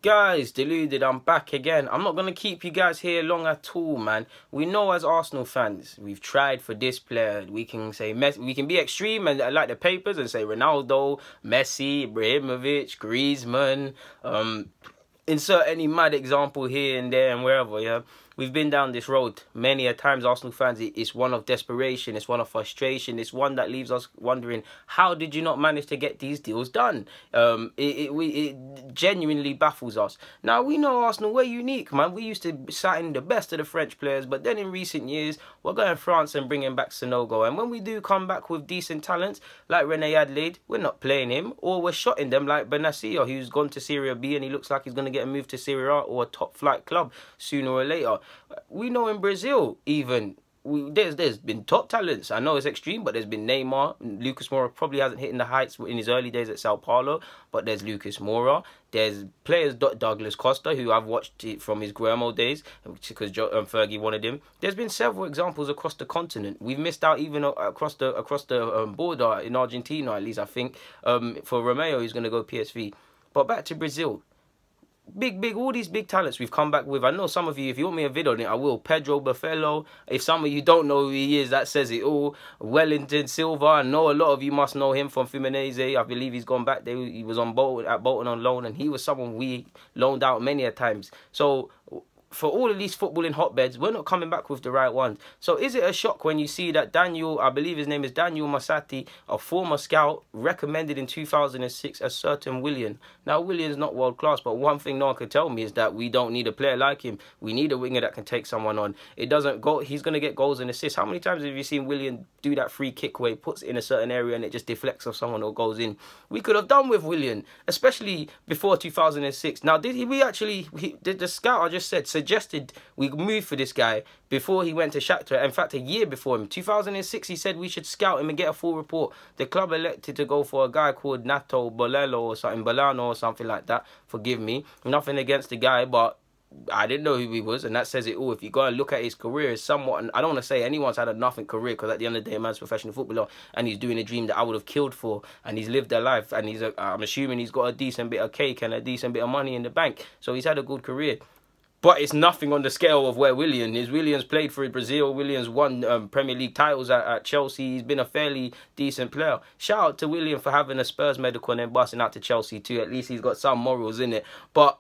Guys, deluded, I'm back again. I'm not going to keep you guys here long at all, man. We know as Arsenal fans, we've tried for this player. We can say Messi, we can be extreme and like the papers and say Ronaldo, Messi, Ibrahimovic, Griezmann, insert any mad example here and there and wherever, yeah. We've been down this road many a times, Arsenal fans. It's one of desperation. It's one of frustration. It's one that leaves us wondering, how did you not manage to get these deals done? It genuinely baffles us. Now, we know Arsenal, we're unique, man. We used to sign the best of the French players, but then in recent years, we're going France and bringing back Sanogo. And when we do come back with decent talents, like Rene Adelaide, we're not playing him, or we're shotting them like Benacia, who's gone to Serie B and he looks like he's going to get a move to Serie A or a top-flight club sooner or later. We know in Brazil, even, there's been top talents. I know it's extreme, but there's been Neymar. Lucas Moura probably hasn't hit in the heights in his early days at Sao Paulo, but there's Lucas Moura. There's players, Douglas Costa, who I've watched it from his Guillermo days, because Fergie wanted him. There's been several examples across the continent. We've missed out even across the border in Argentina, at least I think, for Romeo, who's going to go PSV. But back to Brazil. All these big talents we've come back with. I know some of you, if you want me a video on it, I will. Pedro Buffalo. If some of you don't know who he is, that says it all. Wellington Silva. I know a lot of you must know him from Fluminense. I believe he's gone back there. He was on Bolton on loan, and he was someone we loaned out many a times. So for all of these footballing hotbeds, we're not coming back with the right ones. So is it a shock when you see that Daniel, I believe his name is Daniel Masati, a former scout, recommended in 2006 a certain Willan? Now, Willian's not world class, but one thing no one could tell me is that we don't need a player like him. We need a winger that can take someone on. It doesn't go, he's going to get goals and assists. How many times have you seen Willan do that free kick where he puts it in a certain area and it just deflects off someone or goes in? We could have done with Willan, especially before 2006. Now, did the scout I just said suggested we move for this guy before he went to Shakhtar? In fact, a year before him, 2006, he said we should scout him and get a full report. The club elected to go for a guy called Nato Bolello or something, Bolano or something like that. Forgive me. Nothing against the guy, but I didn't know who he was, and that says it all. If you go and look at his career, it's somewhat, and I don't want to say anyone's had a nothing career, because at the end of the day, a man's a professional footballer, and he's doing a dream that I would have killed for, and he's lived a life, and I'm assuming he's got a decent bit of cake and a decent bit of money in the bank, so he's had a good career. But it's nothing on the scale of where Willan is. Willian's played for Brazil. Willian's won Premier League titles at Chelsea. He's been a fairly decent player. Shout out to Willan for having a Spurs medical and then busting out to Chelsea too. At least he's got some morals in it. But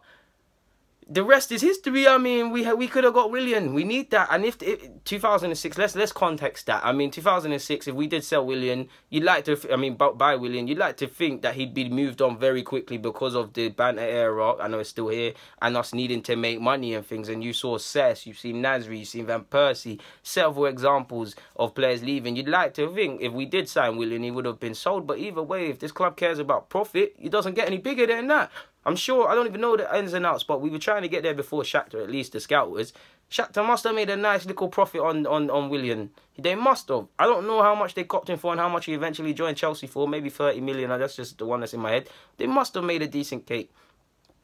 the rest is history. I mean, we could have got Willan. We need that. And if 2006, let's context that. I mean, 2006, if we did sell Willan, you'd like to, buy Willan, you'd like to think that he'd be moved on very quickly because of the banter era. I know it's still here, and us needing to make money and things. And you saw Cess, you've seen Nasri, you've seen Van Persie, several examples of players leaving. You'd like to think if we did sign Willan, he would have been sold. But either way, if this club cares about profit, it doesn't get any bigger than that. I'm sure, I don't even know the ins and outs, but we were trying to get there before Shakhtar, at least the scout was. Shakhtar must have made a nice little profit on Willan. They must have. I don't know how much they copped him for and how much he eventually joined Chelsea for, maybe 30 million, that's just the one that's in my head. They must have made a decent cake.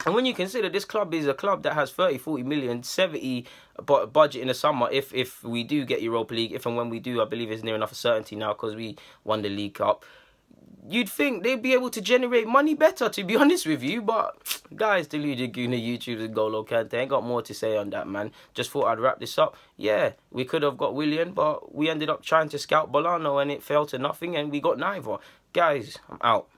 And when you consider this club is a club that has 30, 40 million, 70 budget in the summer, if we do get Europa League, if and when we do, I believe it's near enough a certainty now because we won the League Cup. You'd think they'd be able to generate money better, to be honest with you. But, guys, deluded Guna, YouTube and Golo Kante. Ain't got more to say on that, man. Just thought I'd wrap this up. Yeah, we could have got Willan, but we ended up trying to scout Bolano and it fell to nothing, and we got neither. Guys, I'm out.